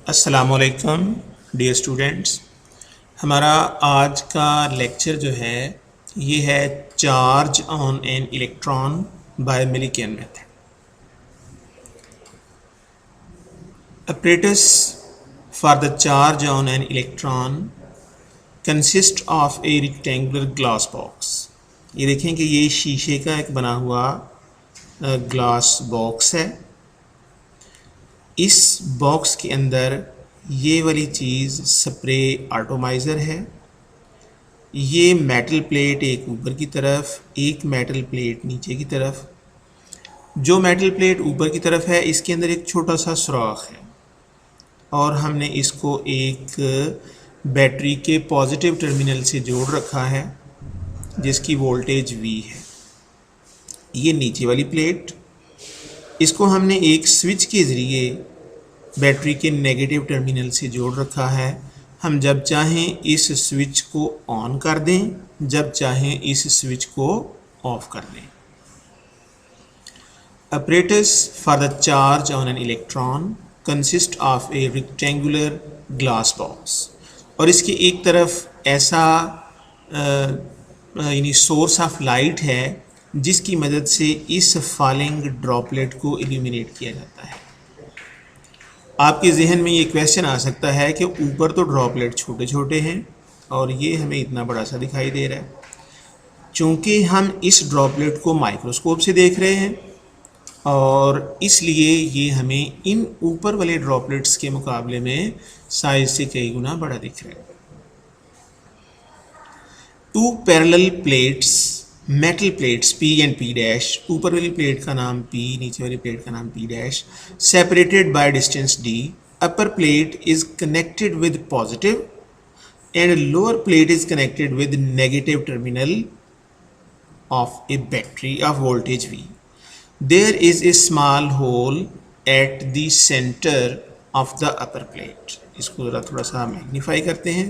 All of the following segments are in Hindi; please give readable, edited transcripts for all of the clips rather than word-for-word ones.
अस्सलामुअलैकुम डियर स्टूडेंट्स। हमारा आज का लेक्चर जो है ये है charge on an electron by Millikan method. apparatus for the charge on an electron consist of a rectangular glass box। ये देखें कि ये शीशे का एक बना हुआ ग्लास बॉक्स है। इस बॉक्स के अंदर ये वाली चीज़ स्प्रे एटॉमाइज़र है। ये मेटल प्लेट एक ऊपर की तरफ, एक मेटल प्लेट नीचे की तरफ। जो मेटल प्लेट ऊपर की तरफ है इसके अंदर एक छोटा सा सुराख है और हमने इसको एक बैटरी के पॉजिटिव टर्मिनल से जोड़ रखा है जिसकी वोल्टेज V है। ये नीचे वाली प्लेट, इसको हमने एक स्विच के ज़रिए बैटरी के नेगेटिव टर्मिनल से जोड़ रखा है। हम जब चाहें इस स्विच को ऑन कर दें, जब चाहें इस स्विच को ऑफ कर दें। apparatus for the charge on an electron consist of a rectangular glass box। और इसकी एक तरफ ऐसा यानी सोर्स ऑफ लाइट है जिसकी मदद से इस फॉलिंग ड्रॉपलेट को इल्यूमिनेट किया जाता है। आपके जहन में ये क्वेश्चन आ सकता है कि ऊपर तो ड्रॉपलेट छोटे छोटे हैं और ये हमें इतना बड़ा सा दिखाई दे रहा है। चूँकि हम इस ड्रॉपलेट को माइक्रोस्कोप से देख रहे हैं और इसलिए ये हमें इन ऊपर वाले ड्रॉपलेट्स के मुकाबले में साइज से कई गुना बड़ा दिख रहा है। Two parallel plates, metal plates P and P dash, ऊपर वाली प्लेट का नाम P, नीचे वाली प्लेट का नाम P dash, separated by distance D। Upper plate is connected with positive and lower plate is connected with negative terminal of a battery of voltage V। There is a small hole at the center of the upper plate। इसको ज़रा थोड़ा सा मैग्नीफाई करते हैं।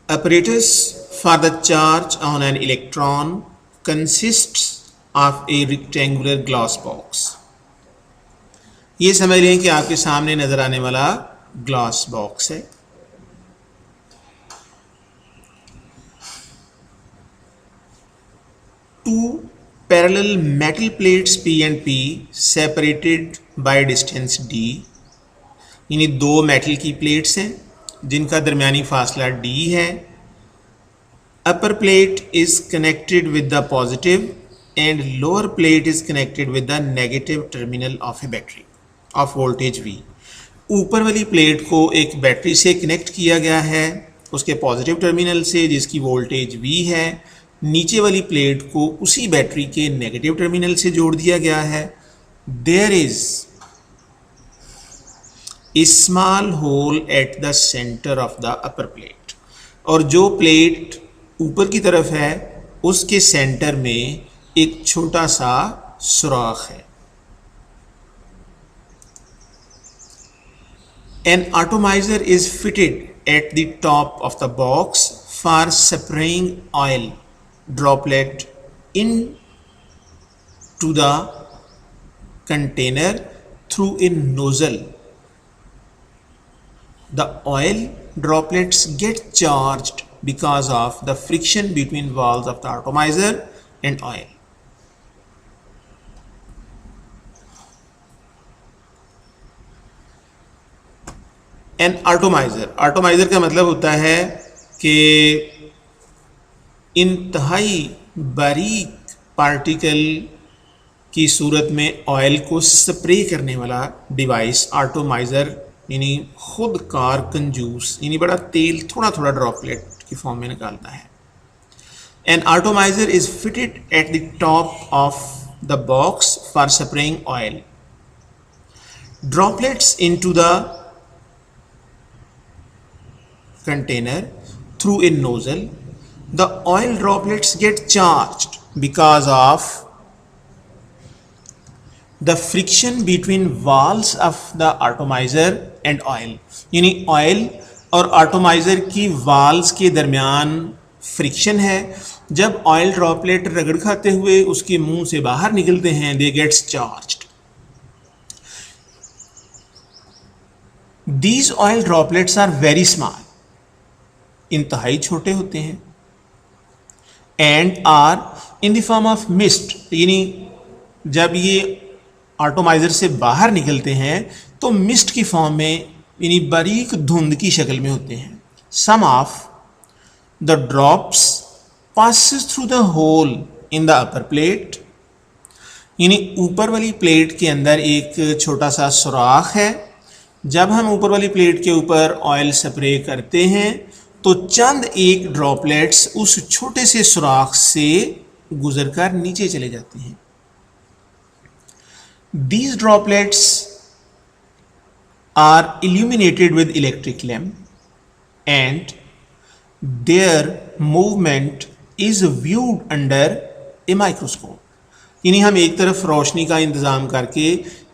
Apparatus for the charge on an electron consists of a rectangular glass box। ये समझ लें कि आपके सामने नज़र आने वाला ग्लास बॉक्स है। Two parallel metal plates P and P separated by distance D। यानी दो मेटल की प्लेट्स हैं जिनका दरमियानी फासला D है। Upper plate is connected with the positive and lower plate is connected with the negative terminal of a battery of voltage V। ऊपर वाली प्लेट को एक बैटरी से कनेक्ट किया गया है उसके पॉजिटिव टर्मिनल से जिसकी वोल्टेज V है। नीचे वाली प्लेट को उसी बैटरी के नेगेटिव टर्मिनल से जोड़ दिया गया है। There is a small hole at the centre of the upper plate. और जो प्लेट ऊपर की तरफ है उसके सेंटर में एक छोटा सा सुराख है। An atomiser is fitted at the top of the box for spraying oil droplet into the container through a nozzle। The oil droplets get charged because of the friction between walls of the atomizer and oil। An atomizer, atomizer का मतलब होता है कि इंतहाई बारीक पार्टिकल की सूरत में ऑयल को स्प्रे करने वाला डिवाइस एटॉमाइज़र, यानी खुद कार कंजूस, यानी बड़ा तेल थोड़ा थोड़ा ड्रॉपलेट की फॉर्म में निकालता है। An atomiser is fitted at the top of the box for spraying oil. Droplets into the container through a nozzle. The oil droplets get charged because of the friction between walls of the atomizer and oil। यानी ऑयल और एटॉमाइज़र की वाल्स के दरमियान फ्रिक्शन है जब ऑयल ड्रॉपलेट रगड़ खाते हुए उसके मुंह से बाहर निकलते हैं, they gets charged. These oil droplets are very small, इंतहाई छोटे होते हैं, and are in the form of mist, यानी जब ये एटॉमाइजर से बाहर निकलते हैं तो मिस्ट की फॉर्म में, यानी बारीक धुंध की शक्ल में होते हैं। Some of the drops passes through the hole in the upper plate, यानी ऊपर वाली प्लेट के अंदर एक छोटा सा सुराख है। जब हम ऊपर वाली प्लेट के ऊपर ऑयल स्प्रे करते हैं तो चंद एक ड्रॉपलेट्स उस छोटे से सुराख से गुजरकर नीचे चले जाते हैं। These droplets are illuminated with electric lamp and their movement is viewed under a microscope, यानी हम एक तरफ रोशनी का इंतज़ाम करके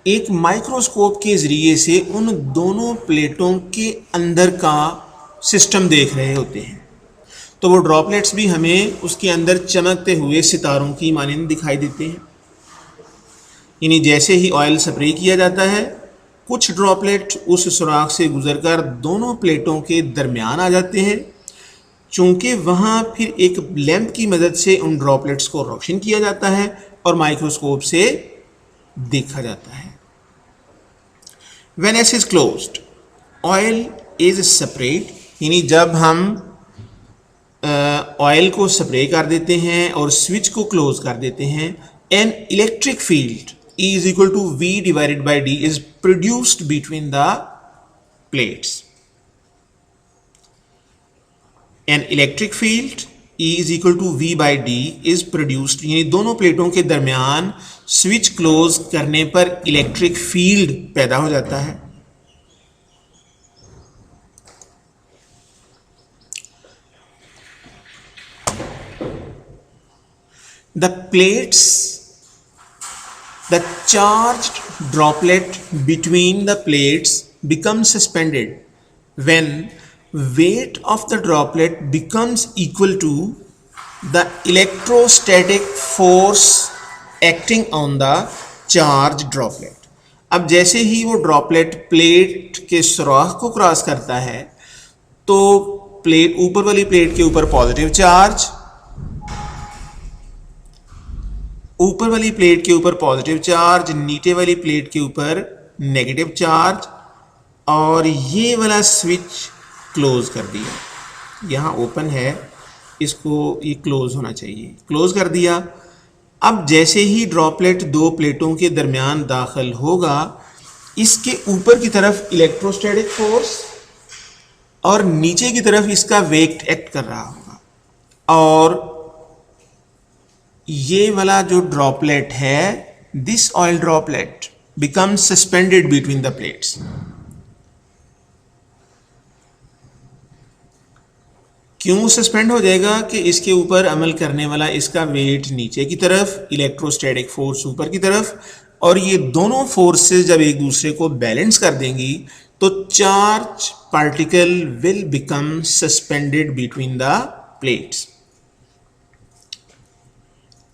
एक माइक्रोस्कोप के ज़रिए से उन दोनों प्लेटों के अंदर का सिस्टम देख रहे होते हैं। तो वो ड्रॉपलेट्स भी हमें उसके अंदर चमकते हुए सितारों की मानिंद दिखाई देते हैं। यानी जैसे ही ऑयल स्प्रे किया जाता है, कुछ ड्रॉपलेट उस सुराख से गुजरकर दोनों प्लेटों के दरमियान आ जाते हैं। चूंकि वहाँ फिर एक लैंप की मदद से उन ड्रॉपलेट्स को रोशन किया जाता है और माइक्रोस्कोप से देखा जाता है। When S is closed, oil is sprayed, यानी जब हम ऑयल को स्प्रे कर देते हैं और स्विच को क्लोज कर देते हैं, an electric field E is equal to V divided by D is produced between the plates. An electric field E is equal to V by D is produced, यानी दोनों प्लेटों के दरमियान स्विच क्लोज करने पर इलेक्ट्रिक फील्ड पैदा हो जाता है। The plates, the charged droplet between the plates becomes suspended when weight of the droplet becomes equal to the electrostatic force acting on the charged droplet। अब जैसे ही वो ड्रॉपलेट प्लेट के सुराख को क्रॉस करता है तो प्लेट, ऊपर वाली प्लेट के ऊपर पॉजिटिव चार्ज, ऊपर वाली प्लेट के ऊपर पॉजिटिव चार्ज, नीचे वाली प्लेट के ऊपर नेगेटिव चार्ज, और ये वाला स्विच क्लोज कर दिया। यहाँ ओपन है, इसको ये क्लोज होना चाहिए, क्लोज कर दिया। अब जैसे ही ड्रॉपलेट दो प्लेटों के दरमियान दाखिल होगा, इसके ऊपर की तरफ इलेक्ट्रोस्टैटिक फोर्स और नीचे की तरफ इसका वेट एक्ट कर रहा होगा, और ये वाला जो ड्रॉपलेट है, this oil droplet becomes suspended between the plates. क्यों सस्पेंड हो जाएगा? कि इसके ऊपर अमल करने वाला इसका वेट नीचे की तरफ, इलेक्ट्रोस्टैटिक फोर्स ऊपर की तरफ, और ये दोनों फोर्सेस जब एक दूसरे को बैलेंस कर देंगी तो charge particle will become suspended between the plates.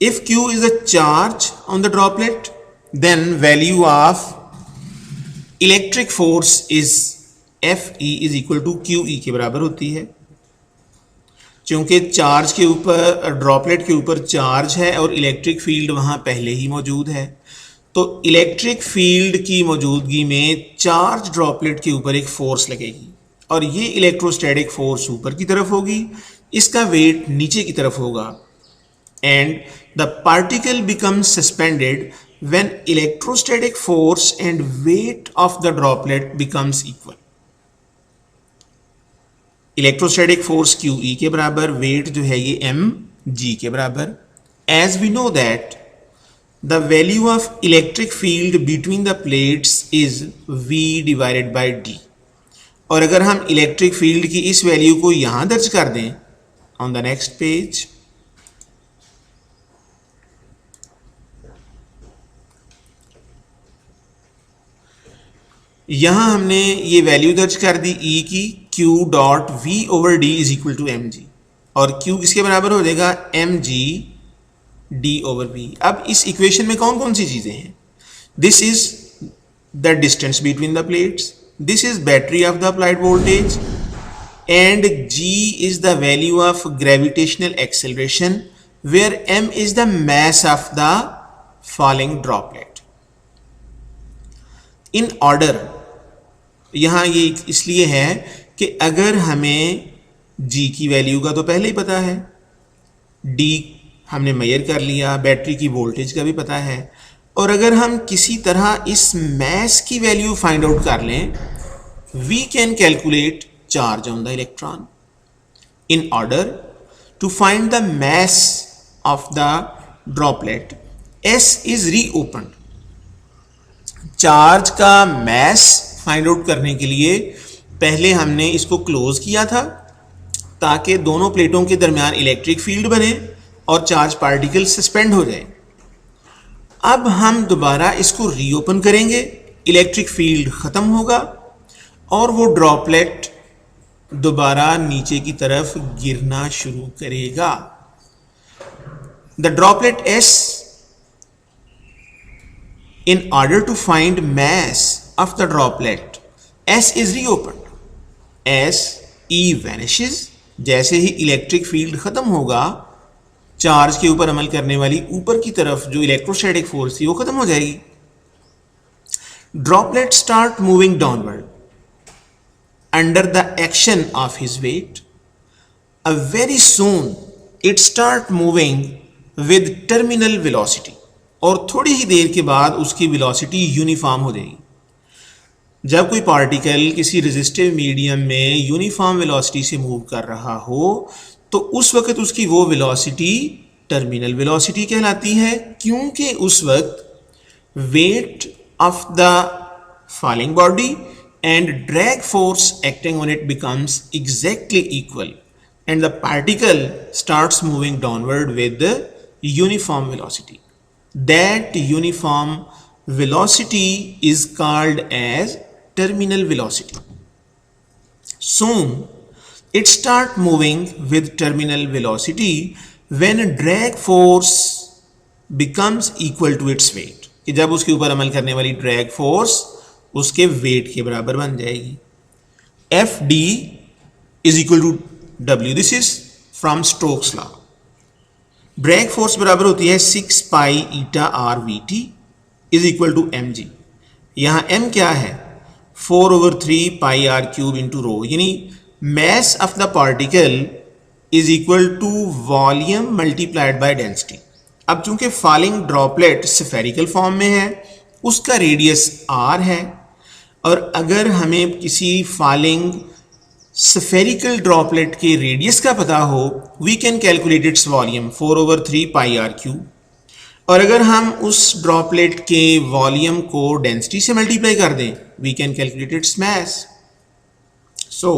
If Q is a charge on the droplet, then value of electric force is Fe is equal to QE के बराबर होती है। क्योंकि चार्ज के ऊपर, ड्रॉपलेट के ऊपर चार्ज है और इलेक्ट्रिक फील्ड वहाँ पहले ही मौजूद है, तो इलेक्ट्रिक फील्ड की मौजूदगी में चार्ज ड्रॉपलेट के ऊपर एक फोर्स लगेगी, और ये इलेक्ट्रोस्टैटिक फोर्स ऊपर की तरफ होगी, इसका वेट नीचे की तरफ होगा, and the particle becomes suspended when electrostatic force and weight of the droplet becomes equal। Electrostatic force QE के बराबर, वेट जो है ये mg के बराबर। As we know that the value of electric field between the plates is V divided by D, और अगर हम इलेक्ट्रिक फील्ड की इस वैल्यू को यहां दर्ज कर दें on the next page, यहां हमने ये वैल्यू दर्ज कर दी E की, Q dot V over D is equal to mg। और Q किसके बराबर हो जाएगा mg/d/v। अब इस इक्वेशन में कौन कौन सी चीज़ें हैं? This is the distance between the plates, this is battery of the applied voltage, and g is the value of gravitational acceleration where m is the mass of the falling droplet. in order, यहाँ ये इसलिए है कि अगर हमें g की वैल्यू का तो पहले ही पता है, d हमने मेजर कर लिया, बैटरी की वोल्टेज का भी पता है, और अगर हम किसी तरह इस मैस की वैल्यू फाइंड आउट कर लें, we can calculate charge on the electron. In order to find the mass of the droplet, S is reopened. Charge का mass फाइंड आउट करने के लिए पहले हमने इसको क्लोज किया था ताकि दोनों प्लेटों के दरमियान इलेक्ट्रिक फील्ड बने और चार्ज पार्टिकल सस्पेंड हो जाए। अब हम दोबारा इसको रीओपन करेंगे, इलेक्ट्रिक फील्ड खत्म होगा और वो ड्रॉपलेट दोबारा नीचे की तरफ गिरना शुरू करेगा। The droplet S, in order to find mass of the droplet, S is reopened. as E vanishes, जैसे ही इलेक्ट्रिक फील्ड खत्म होगा, चार्ज के ऊपर अमल करने वाली ऊपर की तरफ जो इलेक्ट्रोस्टैटिक फोर्स थी वो खत्म हो जाएगी। Droplet start moving downward under the action of his weight. Very soon it start moving with terminal velocity, और थोड़ी ही देर के बाद उसकी वेलोसिटी यूनिफॉर्म हो जाएगी। जब कोई पार्टिकल किसी रेजिस्टिव मीडियम में यूनिफॉर्म वेलोसिटी से मूव कर रहा हो तो उस वक्त उसकी वो वेलोसिटी टर्मिनल वेलोसिटी कहलाती है, क्योंकि उस वक्त weight of the falling body and drag force acting on it becomes exactly equal and the particle starts moving downward with the uniform velocity. That uniform velocity is called as terminal velocity. Soon it start moving with terminal velocity when drag force becomes equal to its weight, कि जब उसके ऊपर अमल करने वाली ड्रैग फोर्स उसके वेट के बराबर बन जाएगी। Fd is equal to W. This is from Stokes law. Drag force बराबर होती है 6 पाई ईटा r Vt is equal to mg। यहाँ m क्या है? 4/3 pi r cube into rho, यानी mass of the particle is equal to volume multiplied by density। अब चूंकि फॉलिंग ड्रॉपलेट स्फेरिकल फॉर्म में है, उसका रेडियस r है, और अगर हमें किसी फॉलिंग स्फेरिकल ड्रॉपलेट के रेडियस का पता हो, we can calculate its volume 4/3 pi r cube, और अगर हम उस ड्रॉपलेट के वॉल्यूम को डेंसिटी से मल्टीप्लाई कर दें, we can calculate its mass. So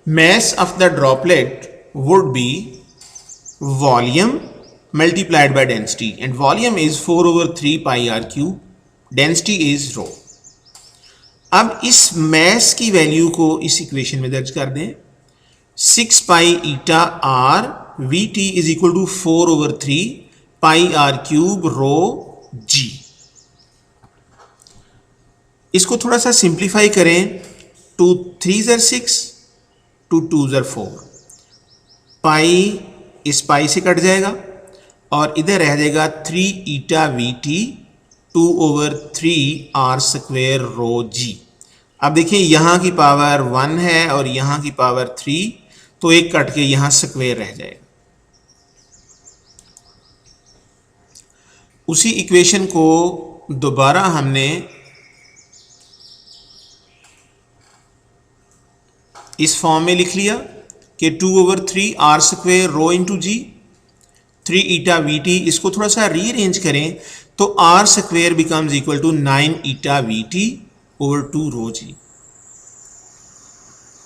mass of the droplet would be volume multiplied by density, and volume is 4/3 pi r cube, density is rho। अब इस मैस की वैल्यू को इस इक्वेशन में दर्ज कर दें, 6 पाई ईटा r Vt is equal to 4/3 pi r cube row g। इसको थोड़ा सा सिंप्लीफाई करें, 2 3s are 6, 2 2s are 4, पाई इस पाई से कट जाएगा और इधर रह जाएगा 3 ईटा Vt 2/3 r स्क्वेयर रो g। अब देखिए यहाँ की पावर 1 है और यहाँ की पावर 3, तो एक कट के यहाँ स्क्वेयर रह जाएगा। उसी इक्वेशन को दोबारा हमने इस फॉर्म में लिख लिया कि 2/3 r square rho into g, 3 eta Vt, इसको थोड़ा सा रीअरेंज करें तो r square becomes equal to 9 eta Vt over 2 rho g.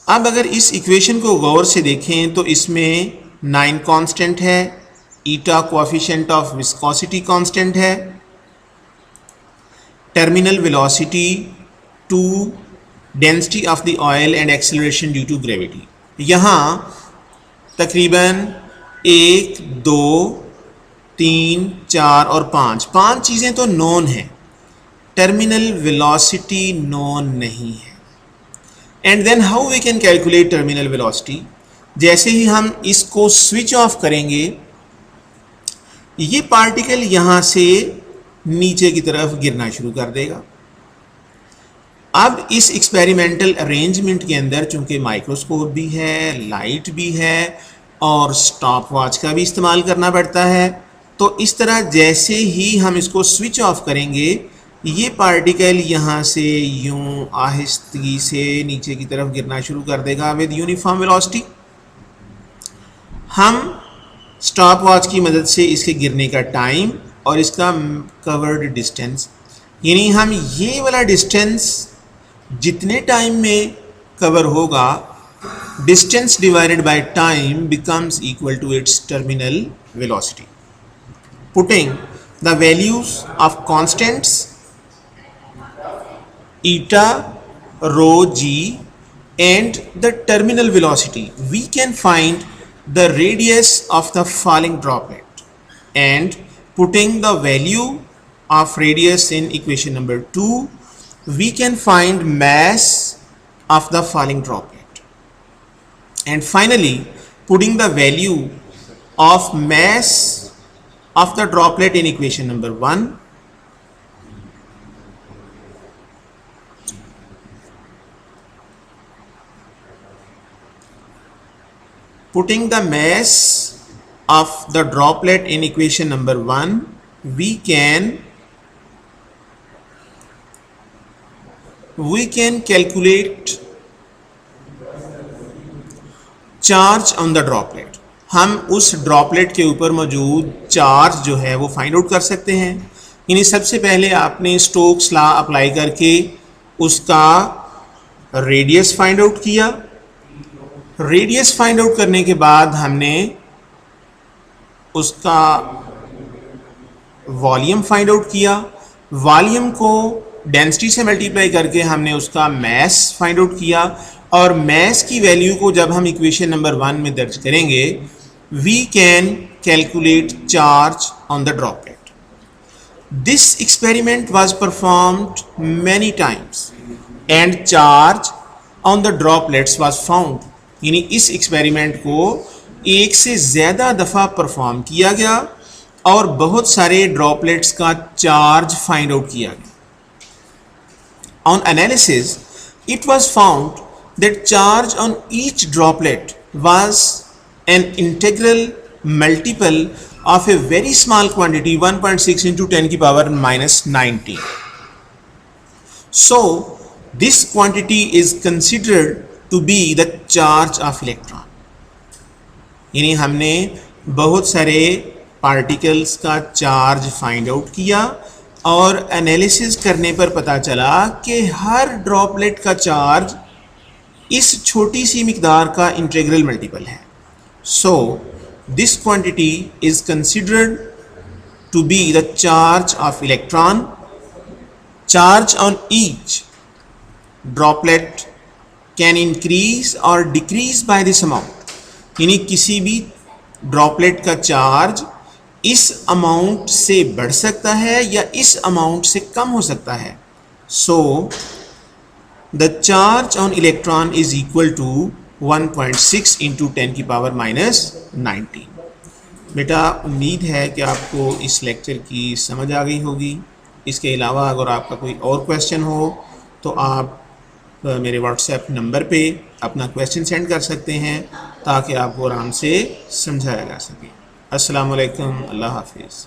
अब अगर इस इक्वेशन को गौर से देखें तो इसमें 9 कांस्टेंट है, eta coefficient of viscosity constant है, terminal velocity 2, density of the oil and acceleration due to gravity. यहाँ तकरीबन 1, 2, 3, 4 और 5 चीज़ें तो नोन हैं, टर्मिनल वेलोसिटी नोन नहीं है। And then how we can calculate terminal velocity? जैसे ही हम इसको स्विच ऑफ करेंगे, ये पार्टिकल यहाँ से नीचे की तरफ गिरना शुरू कर देगा। अब इस एक्सपेरिमेंटल अरेंजमेंट के अंदर चूंकि माइक्रोस्कोप भी है, लाइट भी है और स्टॉप वॉच का भी इस्तेमाल करना पड़ता है, तो इस तरह जैसे ही हम इसको स्विच ऑफ करेंगे, ये पार्टिकल यहाँ से यूं आहिस्तगी से नीचे की तरफ गिरना शुरू कर देगा विद यूनिफॉर्म वेलोसिटी। हम स्टॉप वॉच की मदद से इसके गिरने का टाइम और इसका कवर्ड डिस्टेंस, यानी हम ये वाला डिस्टेंस जितने टाइम में कवर होगा, distance divided by time becomes equal to its terminal velocity. Putting the values of constants eta, rho g and the terminal velocity, we can find the radius of the falling droplet, and putting the value of radius in equation number 2, we can find mass of the falling droplet, and finally putting the value of mass of the droplet in equation number 1, putting the mass of the droplet in equation number 1, we can calculate charge on the droplet। हम उस ड्रॉपलेट के ऊपर मौजूद चार्ज जो है वो फाइंड आउट कर सकते हैं। यानी सबसे पहले आपने स्टोक्स लॉ अप्लाई करके उसका रेडियस फाइंड आउट किया। रेडियस फाइंड आउट करने के बाद हमने उसका वॉल्यूम फाइंड आउट किया। वॉल्यूम को डेंसिटी से मल्टीप्लाई करके हमने उसका मैस फाइंड आउट किया, और मैस की वैल्यू को जब हम इक्वेशन नंबर 1 में दर्ज करेंगे, we can calculate charge on the droplet. This experiment was performed many times and charge on the droplets was found. यानी इस एक्सपेरिमेंट को एक से ज़्यादा दफ़ा परफॉर्म किया गया और बहुत सारे ड्रॉपलेट्स का चार्ज फाइंड आउट किया गया। On analysis it was found that charge on each droplet was an integral multiple of a very small quantity 1.6 into 10 की power -19। So this quantity is considered to be the charge of electron। यानी हमने बहुत सारे पार्टिकल्स का चार्ज फाइंड आउट किया और एनालिसिस करने पर पता चला कि हर ड्रॉपलेट का चार्ज इस छोटी सी मिकदार का इंटीग्रल मल्टीपल है। So this quantity is considered to be the charge of electron. Charge on each droplet can increase और डिक्रीज बाय दिस अमाउंट। यानी किसी भी ड्रॉपलेट का चार्ज इस अमाउंट से बढ़ सकता है या इस अमाउंट से कम हो सकता है। So the charge on electron is equal to 1.6 into 10 की पावर -19। बेटा उम्मीद है कि आपको इस लेक्चर की समझ आ गई होगी। इसके अलावा अगर आपका कोई और क्वेश्चन हो तो आप मेरे व्हाट्सएप नंबर पे अपना क्वेश्चन सेंड कर सकते हैं ताकि आपको आराम से समझाया जा सके। अस्सलाम वालेकुम, अल्लाह हाफिज़।